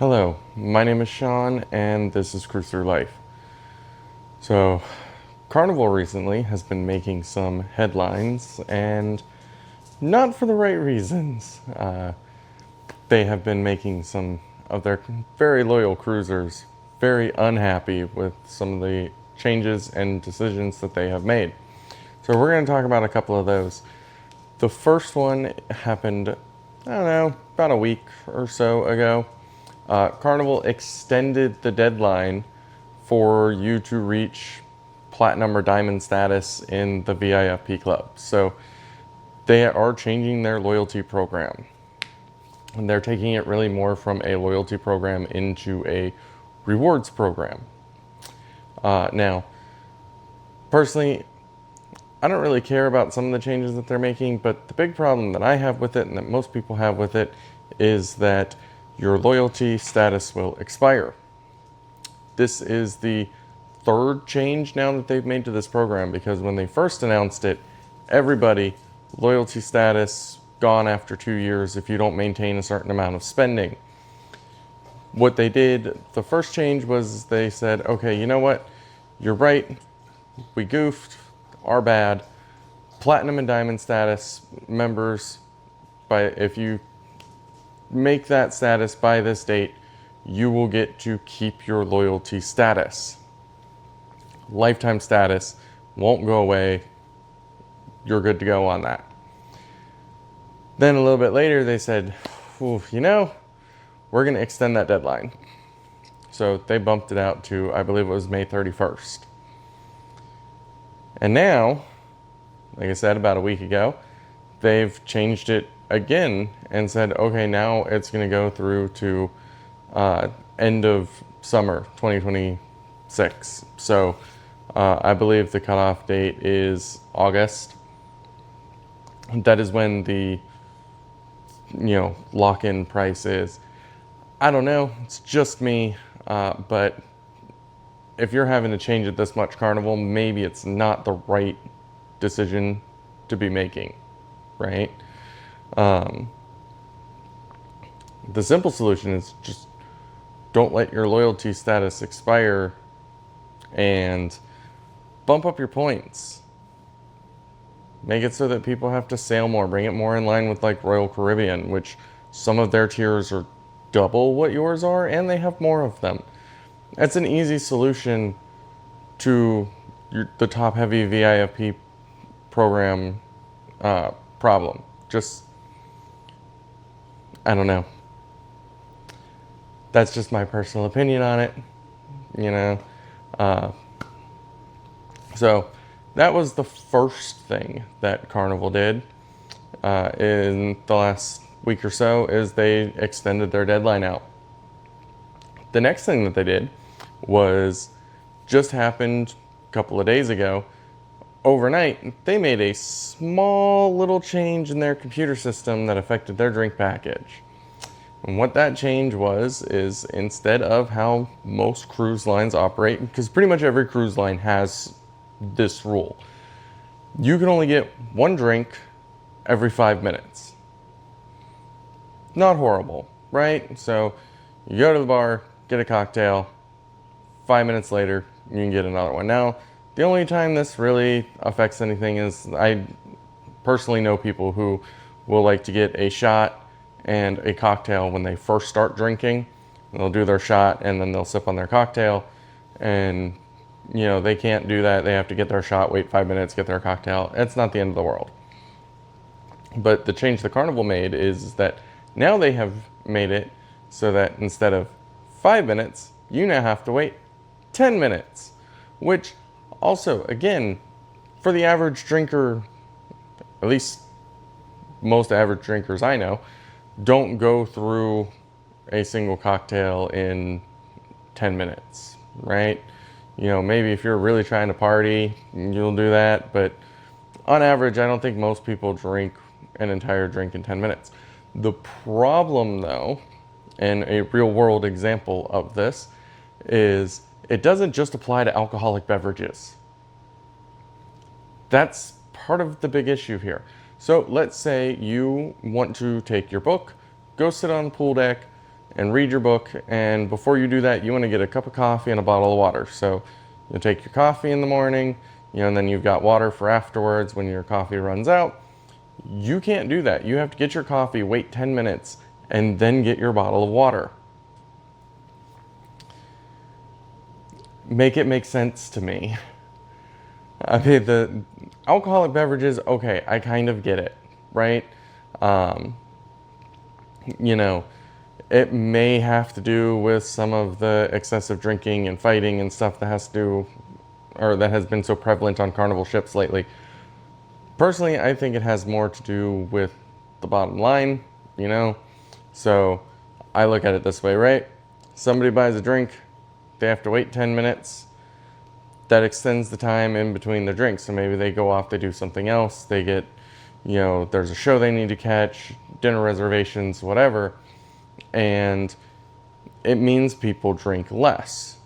Hello, my name is Sean, and this is Cruise Through Life. So, Carnival recently has been making some headlines, and not for the right reasons. They have been making some of their very loyal cruisers very unhappy with some of the changes and decisions that they have made. So, we're going to talk about a couple of those. The first one happened, I don't know, about a week or so ago. Carnival extended the deadline for you to reach platinum or diamond status in the VIFP club. So they are changing their loyalty program. And they're taking it really more from a loyalty program into a rewards program. Now, personally, I don't really care about some of the changes that they're making, but the big problem that I have with it and that most people have with it is that your loyalty status will expire. This is the third change now that they've made to this program, because when they first announced it, everybody, loyalty status gone after 2 years if you don't maintain a certain amount of spending. What they did, the first change was they said, okay, you know what? You're right. We goofed. Our bad. Platinum and diamond status members, if you make that status by this date, you will get to keep your loyalty status. Lifetime status won't go away. You're good to go on that. Then a little bit later, they said, we're going to extend that deadline. So they bumped it out to, I believe it was May 31st. And now, like I said, about a week ago, they've changed it again and said, okay, now it's going to go through to end of summer 2026. So I believe the cutoff date is August. That is when the lock-in price is. I don't know. It's just me. But if you're having to change it this much, Carnival, maybe it's not the right decision to be making, right? The simple solution is just don't let your loyalty status expire and bump up your points. Make it so that people have to sail more. Bring it more in line with like Royal Caribbean, which some of their tiers are double what yours are, and they have more of them. That's an easy solution to the top-heavy VIFP program problem. Just, I don't know. That's just my personal opinion on it, So that was the first thing that Carnival did in the last week or so, is they extended their deadline out. The next thing that they did was just happened a couple of days ago. Overnight, they made a small little change in their computer system that affected their drink package. And what that change is instead of how most cruise lines operate, because pretty much every cruise line has this rule, you can only get one drink every 5 minutes. Not horrible, right? So you go to the bar, get a cocktail, 5 minutes later, you can get another one. Now, the only time this really affects anything is I personally know people who will like to get a shot and a cocktail when they first start drinking. They'll do their shot and then they'll sip on their cocktail, and they can't do that. They have to get their shot, wait 5 minutes, get their cocktail. It's not the end of the world. But the change the Carnival made is that now they have made it so that instead of 5 minutes, you now have to wait 10 minutes, which also, again, for the average drinker, at least most average drinkers I know, don't go through a single cocktail in 10 minutes, right? Maybe if you're really trying to party, you'll do that. But on average, I don't think most people drink an entire drink in 10 minutes. The problem, though, and a real world example of this, is it doesn't just apply to alcoholic beverages. That's part of the big issue here. So let's say you want to take your book, go sit on the pool deck, and read your book. And before you do that, you want to get a cup of coffee and a bottle of water. So you'll take your coffee in the morning, and then you've got water for afterwards when your coffee runs out. You can't do that. You have to get your coffee, wait 10 minutes, and then get your bottle of water. Make it make sense to me. Okay, the alcoholic beverages, okay, I kind of get it, right? Um, you know, it may have to do with some of the excessive drinking and fighting and stuff that has to do, or that has been so prevalent on Carnival ships lately. Personally, I think it has more to do with the bottom line, So I look at it this way, right? Somebody buys a drink, they have to wait 10 minutes. That extends the time in between their drinks. So maybe they go off, they do something else, they get, there's a show they need to catch, dinner reservations, whatever. And it means people drink less.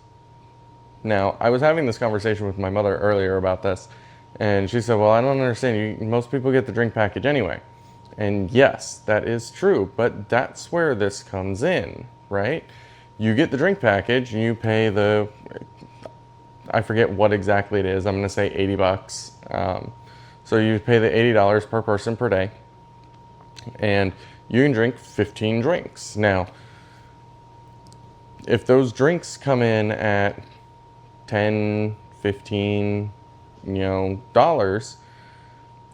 Now, I was having this conversation with my mother earlier about this, and she said, well, I don't understand. Most people get the drink package anyway. And yes, that is true, but that's where this comes in, right? You get the drink package and you pay I forget what exactly it is. I'm going to say $80. So you pay the $80 per person per day, and you can drink 15 drinks. Now, if those drinks come in at 10, 15, dollars,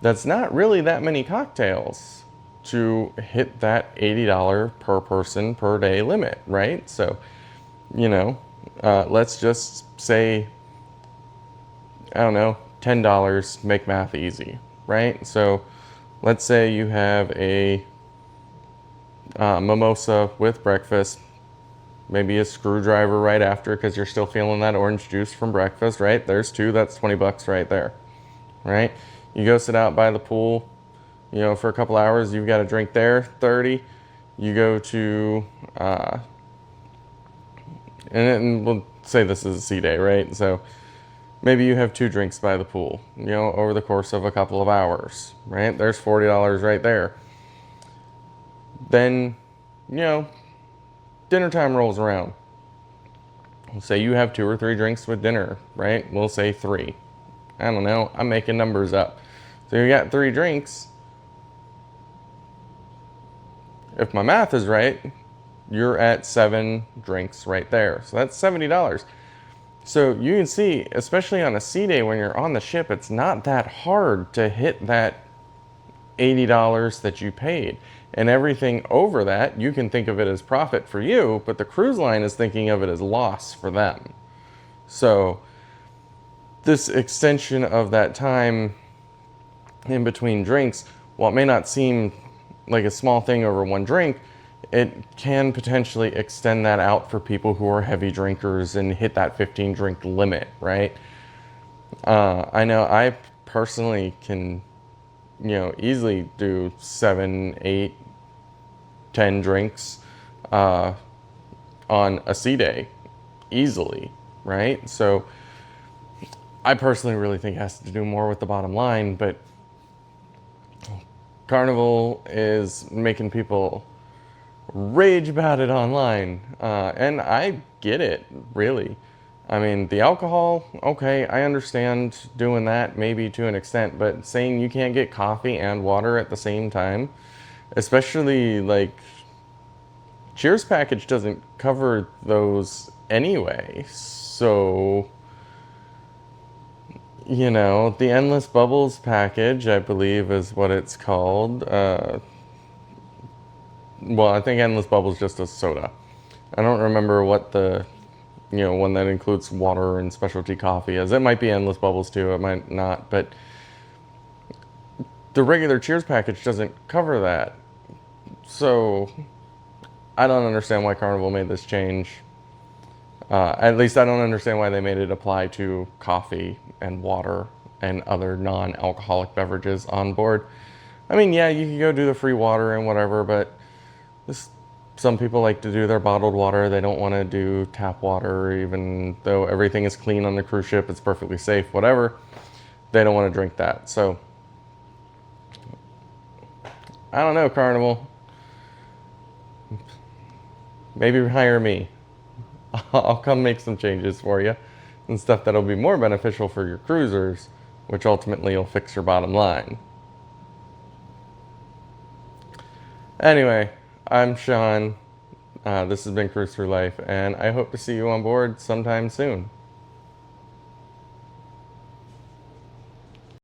that's not really that many cocktails to hit that $80 per person per day limit, right? So, let's just say, I don't know, $10, make math easy, right? So let's say you have a mimosa with breakfast, maybe a screwdriver right after because you're still feeling that orange juice from breakfast, right? There's two, that's $20 right there, right? You go sit out by the pool, for a couple hours, you've got a drink there, 30. You go to, and we'll say this is a sea day, right? So maybe you have 2 drinks by the pool, over the course of a couple of hours, right? There's $40 right there. Then, dinner time rolls around. Say you have 2 or 3 drinks with dinner, right? We'll say 3. I don't know, I'm making numbers up. So you got 3 drinks. If my math is right, you're at 7 drinks right there. So that's $70. So you can see, especially on a sea day when you're on the ship, it's not that hard to hit that $80 that you paid. And everything over that, you can think of it as profit for you, but the cruise line is thinking of it as loss for them. So this extension of that time in between drinks, while it may not seem like a small thing over one drink, it can potentially extend that out for people who are heavy drinkers and hit that 15 drink limit, right? I know I personally can, easily do 7, 8, 10 drinks on a sea day easily, right? So I personally really think it has to do more with the bottom line, but Carnival is making people rage about it online, and I get it, really. I mean, the alcohol, okay, I understand doing that maybe to an extent, but saying you can't get coffee and water at the same time, especially like Cheers package doesn't cover those anyway. So, the Endless Bubbles package, I believe is what it's called. Well, I think Endless Bubbles just a soda. I don't remember what the, one that includes water and specialty coffee is. It might be Endless Bubbles too, it might not, but the regular Cheers package doesn't cover that. So I don't understand why Carnival made this change. At least I don't understand why they made it apply to coffee and water and other non-alcoholic beverages on board. I mean, yeah, you can go do the free water and whatever, but some people like to do their bottled water. They don't want to do tap water, even though everything is clean on the cruise ship. It's perfectly safe, whatever. They don't want to drink that. So, I don't know, Carnival. maybe hire me. I'll come make some changes for you and stuff that'll be more beneficial for your cruisers, which ultimately will fix your bottom line. Anyway, I'm Sean. This has been Cruise Through Life, and I hope to see you on board sometime soon.